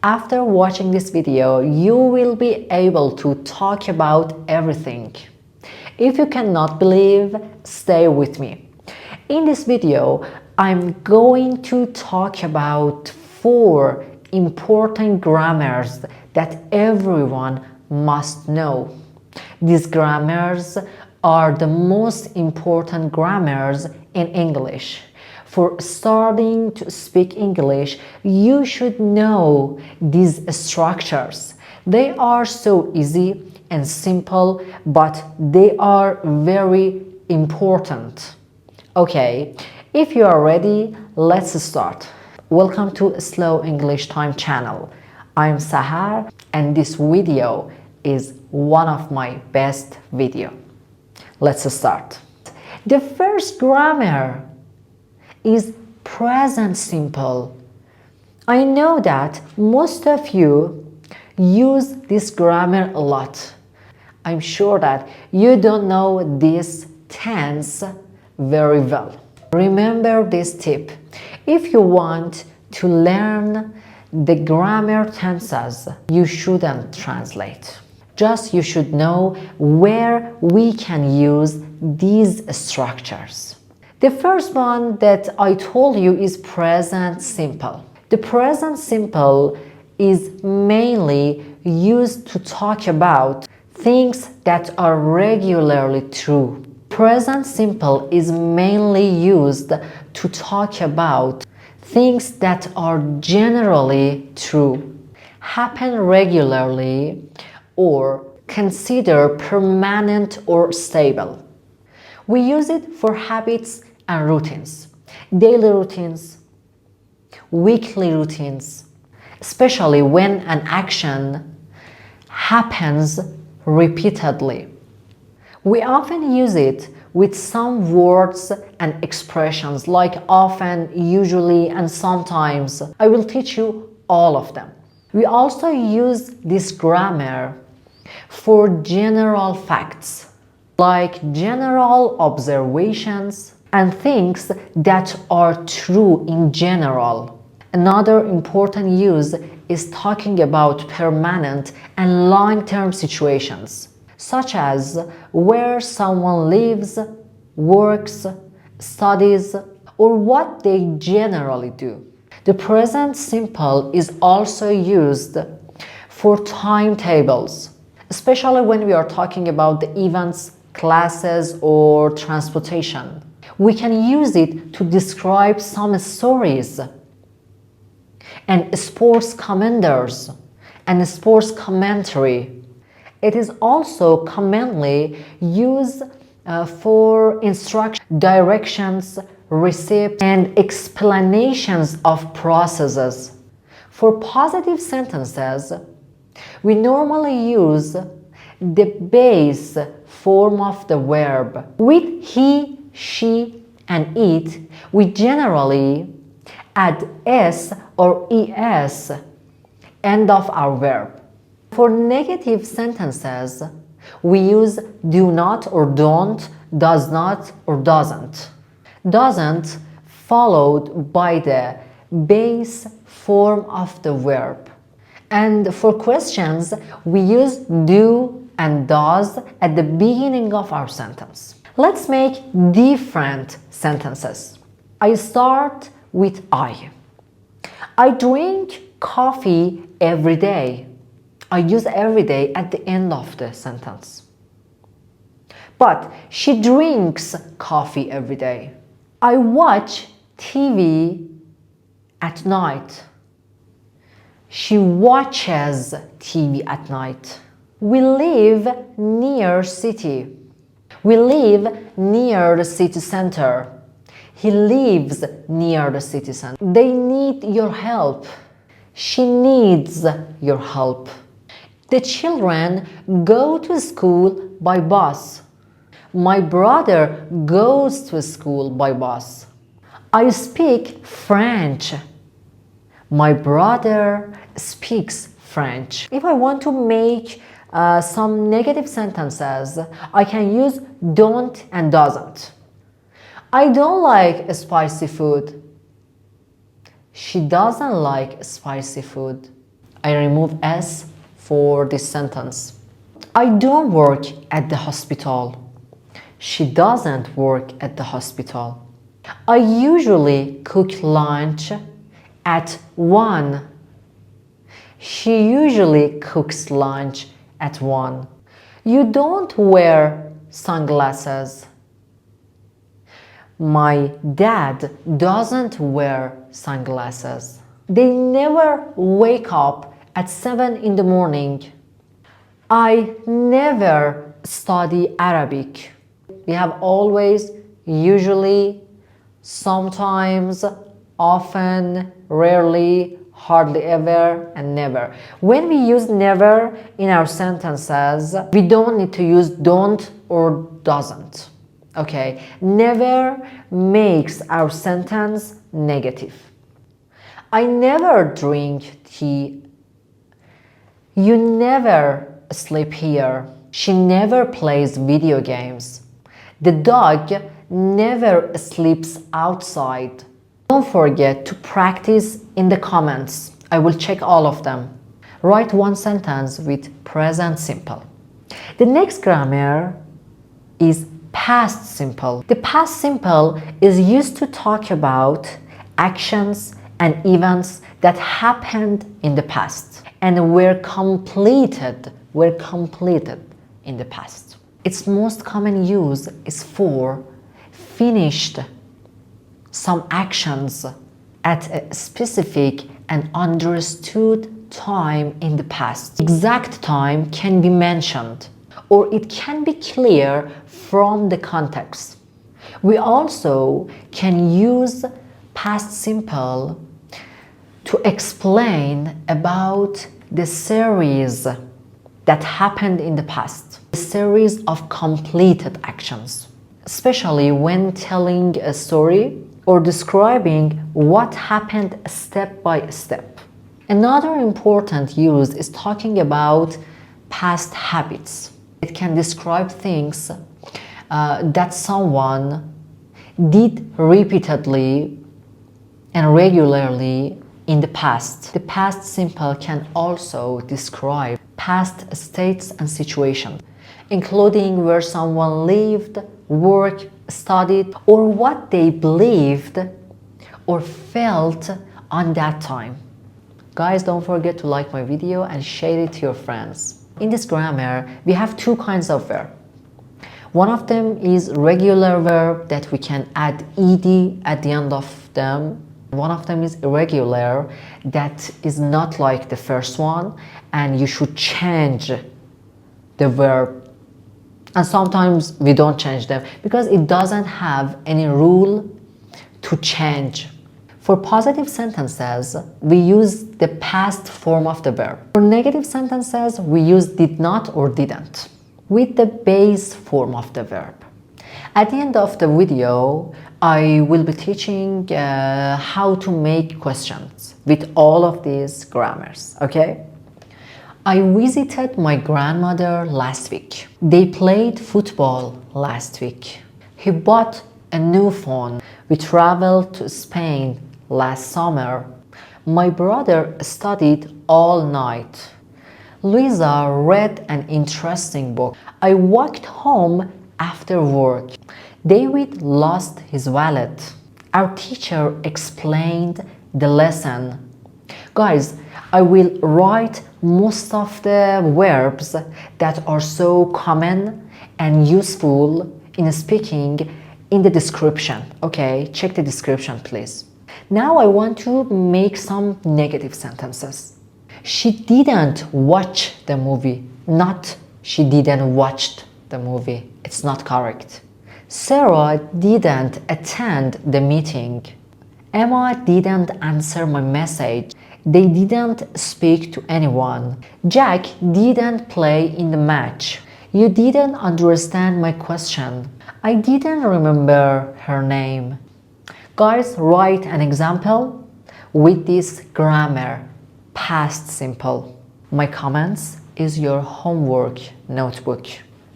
After watching this video, you will be able to talk about everything. If you cannot believe, stay with me. In this video, I'm going to talk about 4 important grammars that everyone must know. These grammars are the most important grammars in English. For starting to speak English, you should know these structures. They are so easy and simple, but they are very important. Okay, if you are ready, let's start. Welcome to Slow English Time channel. I'm Sahar and this video is one of my best video. Let's start. The first grammar is present simple. I know that most of you use this grammar a lot. I'm sure that you don't know this tense very well. Remember this tip. If you want to learn the grammar tenses, you shouldn't translate. Just you should know where we can use these structures. The first one that I told you is present simple. The present simple is mainly used to talk about things that are regularly true. Present simple is mainly used to talk about things that are generally true, happen regularly, or consider permanent or stable. We use it for habits and routines, daily routines, weekly routines, especially when an action happens repeatedly. We often use it with some words and expressions like often, usually, and sometimes. I will teach you all of them. We also use this grammar for general facts, like general observations and things that are true in general. Another important use is talking about permanent and long-term situations, such as where someone lives, works, studies, or what they generally do. The present simple is also used for timetables, especially when we are talking about the events, classes, or transportation. We can use it to describe some stories and sports calendars and sports commentary. It is also commonly used for instruction, directions, receipts, and explanations of processes. For positive sentences, we normally use the base form of the verb. With he, she, and it, we generally add s or es end of our verb. For negative sentences, we use do not or don't, does not or doesn't. Doesn't followed by the base form of the verb. And for questions, we use do and does at the beginning of our sentence. Let's make different sentences. I start with I. I drink coffee every day. I use every day at the end of the sentence. But she drinks coffee every day. I watch TV at night. She watches TV at night. We live near city. We live near the city center. He lives near the city center. They need your help. She needs your help. The children go to school by bus. My brother goes to school by bus. I speak French. My brother speaks French. If I want to make some negative sentences, I can use don't and doesn't. I don't like spicy food. She doesn't like spicy food. I remove S for this sentence. I don't work at the hospital. She doesn't work at the hospital. I usually cook lunch at 1. She usually cooks lunch at 1. You don't wear sunglasses. My dad doesn't wear sunglasses. They never wake up at 7 in the morning. I never study Arabic. We have always, usually, sometimes, often, rarely, hardly ever, and never. When we use never in our sentences, we don't need to use don't or doesn't. Okay, never makes our sentence negative. I never drink tea. You never sleep here. She never plays video games. The dog never sleeps outside. Don't forget to practice in the comments. I will check all of them. Write one sentence with present simple. The next grammar is past simple. The past simple is used to talk about actions and events that happened in the past and were completed in the past. Its most common use is for finished some actions at a specific and understood time in the past. Exact time can be mentioned, or it can be clear from the context. We also can use past simple to explain about the series that happened in the past, a series of completed actions, especially when telling a story or describing what happened step by step. Another important use is talking about past habits. It can describe things that someone did repeatedly and regularly in the past. The past simple can also describe past states and situations, including where someone lived, worked, studied, or what they believed or felt on that time. Guys, don't forget to like my video and share it to your friends. In this grammar, we have two kinds of verb. One of them is regular verb that we can add ed at the end of them. One of them is irregular that is not like the first one, and you should change the verb. And sometimes we don't change them because it doesn't have any rule to change. For positive sentences, we use the past form of the verb. For negative sentences, we use did not or didn't with the base form of the verb. At the end of the video, I will be teaching how to make questions with all of these grammars, okay? I visited my grandmother last week. They played football last week. He bought a new phone. We traveled to Spain last summer. My brother studied all night. Luisa read an interesting book. I walked home after work. David lost his wallet. Our teacher explained the lesson. Guys, I will write most of the verbs that are so common and useful in speaking in the description. Okay, check the description, please. Now I want to make some negative sentences. She didn't watch the movie, not she didn't watch the movie. It's not correct. Sarah didn't attend the meeting. Emma didn't answer my message. They didn't speak to anyone. Jack didn't play in the match. You didn't understand my question. I didn't remember her name. Guys, write an example with this grammar, past simple. My comments is your homework notebook.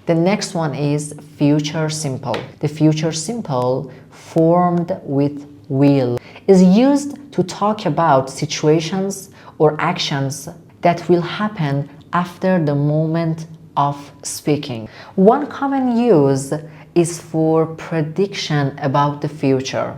The next one is future simple. The future simple formed with will is used to talk about situations or actions that will happen after the moment of speaking. One common use is for prediction about the future,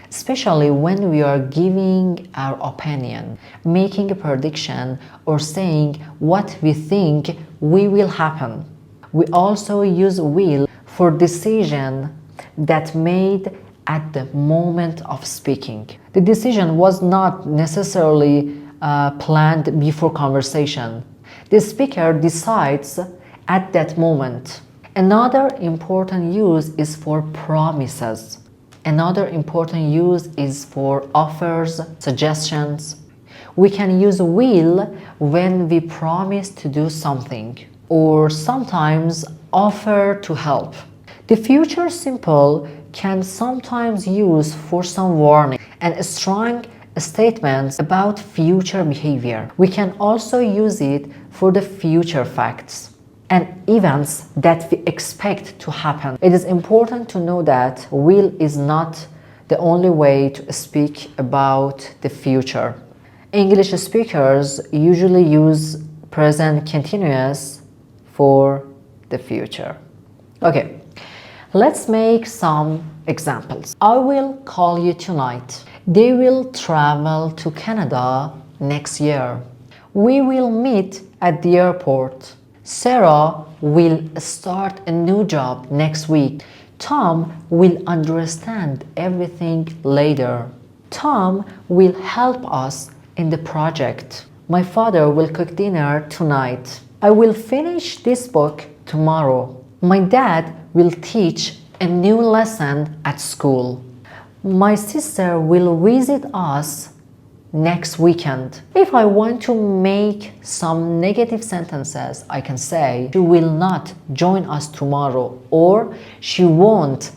especially when we are giving our opinion, making a prediction, or saying what we think will happen. We also use will for decision that made at the moment of speaking. The decision was not necessarily planned before conversation. The speaker decides at that moment. Another important use is for promises. Another important use is for offers, suggestions. We can use will when we promise to do something, or sometimes offer to help. The future simple can sometimes use for some warning and strong statements about future behavior. We can also use it for the future facts and events that we expect to happen. It is important to know that will is not the only way to speak about the future. English speakers usually use present continuous for the future. Okay, let's make some examples. I will call you tonight. They will travel to Canada next year. We will meet at the airport. Sarah will start a new job next week. Tom will understand everything later. Tom will help us in the project. My father will cook dinner tonight. I will finish this book tomorrow. My dad will teach a new lesson at school. My sister will visit us next weekend. If I want to make some negative sentences, I can say she will not join us tomorrow, or she won't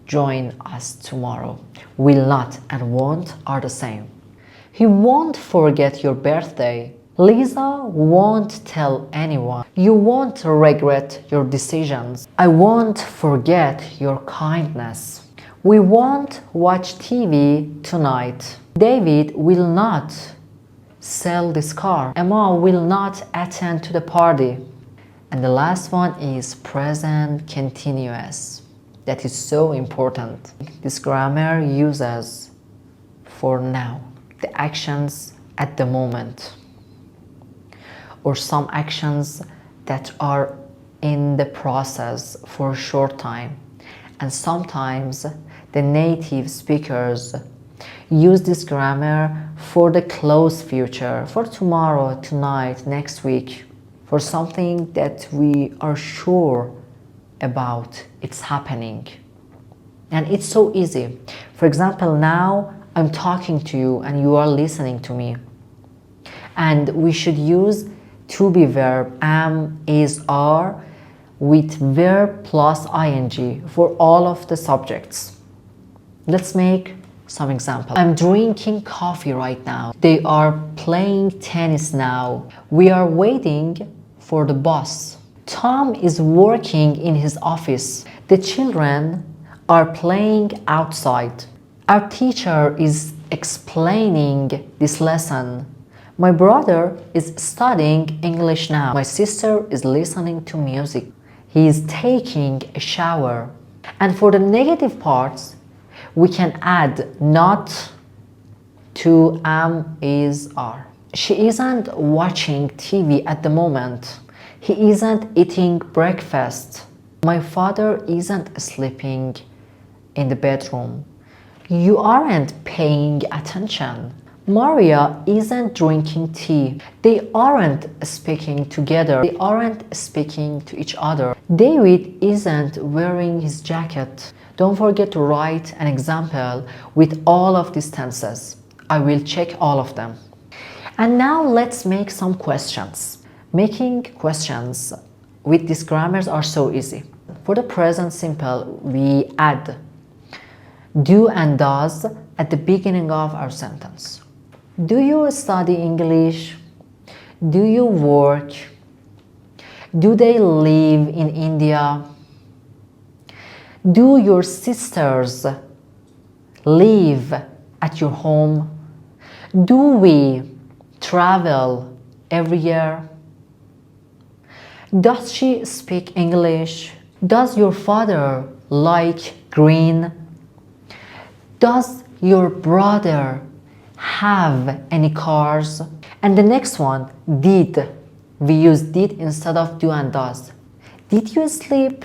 join us tomorrow. Will not and won't are the same. He won't forget your birthday. Lisa won't tell anyone. You won't regret your decisions. I won't forget your kindness. We won't watch TV tonight. David will not sell this car. Emma will not attend to the party. And the last one is present continuous. That is so important. This grammar uses for now, the actions at the moment, or some actions that are in the process for a short time. And sometimes the native speakers use this grammar for the close future, for tomorrow, tonight, next week, for something that we are sure about it's happening. And it's so easy. For example, now I'm talking to you and you are listening to me. And we should use to be verb am, is, are with verb plus ing for all of the subjects. Let's make some examples. I'm drinking coffee right now. They are playing tennis now. We are waiting for the bus. Tom is working in his office. The children are playing outside. Our teacher is explaining this lesson. My brother is studying English now. My sister is listening to music. He is taking a shower. And for the negative parts, we can add not to am, is, are. She isn't watching TV at the moment. He isn't eating breakfast. My father isn't sleeping in the bedroom. You aren't paying attention. Maria isn't drinking tea. They aren't speaking together. They aren't speaking to each other. David isn't wearing his jacket. Don't forget to write an example with all of these tenses. I will check all of them. And now let's make some questions. Making questions with these grammars are so easy. For the present simple, we add do and does at the beginning of our sentence. Do you study English? Do you work? Do they live in India? Do your sisters live at your home? Do we travel every year? Does she speak English? Does your father like green? Does your brother have any cars? And the next one, did. We use did instead of do and does. Did you sleep?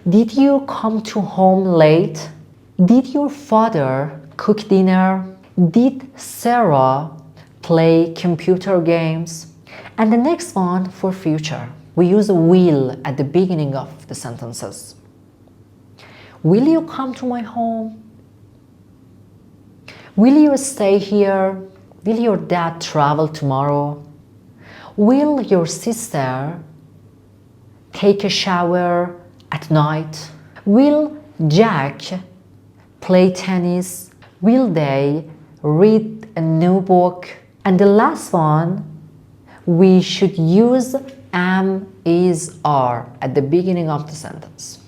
Did you come to home late? Did your father cook dinner? Did Sarah play computer games? And the next one for future. We use will at the beginning of the sentences. Will you come to my home? Will you stay here? Will your dad travel tomorrow? Will your sister take a shower at night? Will Jack play tennis? Will they read a new book? And the last one, we should use am, is, are at the beginning of the sentence.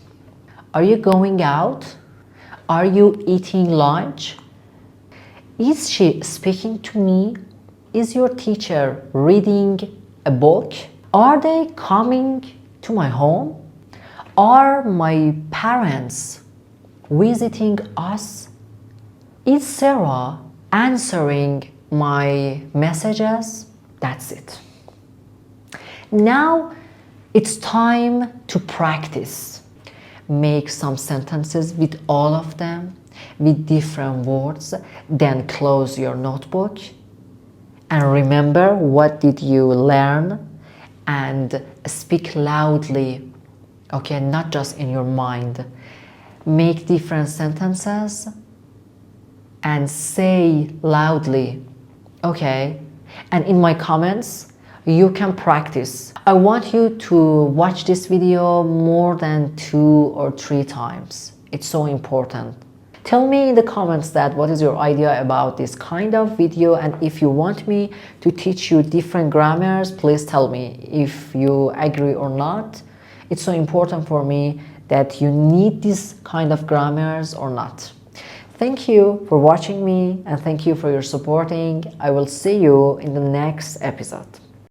Are you going out? Are you eating lunch? Is she speaking to me? Is your teacher reading a book? Are they coming to my home? Are my parents visiting us? Is Sarah answering my messages? That's it. Now it's time to practice. Make some sentences with all of them, with different words, then close your notebook and remember what did you learn and speak loudly, okay, not just in your mind. Make different sentences and say loudly, okay? And in my comments, you can practice. I want you to watch this video more than 2 or 3 times. It's so important. Tell me in the comments that what is your idea about this kind of video, and if you want me to teach you different grammars, please tell me if you agree or not. It's so important for me that you need this kind of grammars or not. Thank you for watching me and thank you for your supporting. I will see you in the next episode.